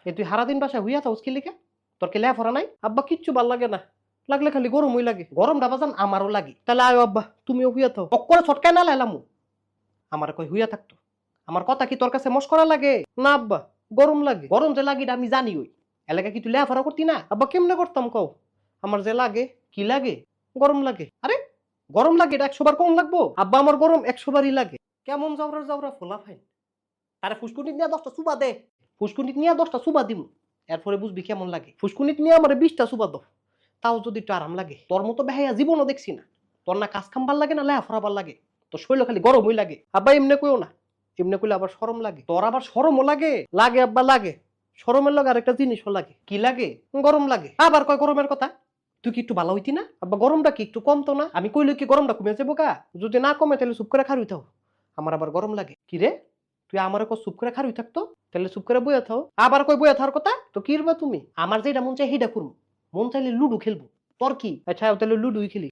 এ তুই সারাদিন বাসায় হইয়া থাকস কি লিখে? তোর কি লেফরা নাই? আব্বা কিচ্ছু ভাল লাগে না, লাগলে খালি গরমই লাগে। গরমটা বাজান আমারও লাগে। তাহলে আয় আব্বা তুমিও হইয়া থাও। অক্করে ছটকায় না লাইলামু। আমার কই হইয়া থাকতো। আমার কথা কি তোর কাছে মস্করা লাগে? না আব্বা গরম লাগে। গরম যে লাগে এটা আমি জানি। ওই এলাকা কি তুই লেফরা করতি না? আব্বা কেমনে করতাম কও? আমার যে লাগে কি লাগে? গরম লাগে। আরে গরম লাগে এটা 100 বার কম লাগবো? আব্বা আমার গরম 100 বারই লাগে। কেমন জাউরা জাউরা ফোলা ফাইন। তারে ফুসকুনিত নিয়ে 10টা সুবা দে। ফুসকুনিত নিয়ে 10টা সুবা দিমু। এরপরে বুঝবি কেমন লাগে। ফুসকুনিত নিয়ে আমারে 20টা সুবা দাও। তাও যদি একটু আরাম লাগে। তোর মতো বেহাইয়া জীবনও দেখছি না। তোর না কাজ কাম ভাল লাগে না লেখাপড়া ভাল লাগে। তোর শরীর খালি গরমই লাগে। আব্বা এমনি কইও না। এমনি কইলে আবার শরম লাগে। তোর আবার শরমও লাগে? লাগে আব্বা লাগে। শরমের লগে আরেকটা জিনিসও লাগে। কি লাগে? গরম লাগে। আবার কয় গরমের কথা। তুই কি একটু ভালো হইতি না? আব্বা গরমটা কি একটু কমতো না? আমি কইলে কি গরমটা কমে যাবো কা? যদি না কমে তাহলে চুপ করে খারুই থাও। আমার আবার গরম লাগে। কি রে? তুই আমারে কো চুপ করে খারুই থাকতো? তাহলে চুপ করে বইয়া থাও। আবার কই বইয়া থাকার কথা? তো কি করবা তুমি? আমার যেটা মন চাই সেইটা করবো। মন চাইলে লুডু খেলবো। তোর কি? আচ্ছা তাহলে লুডুই খেলি।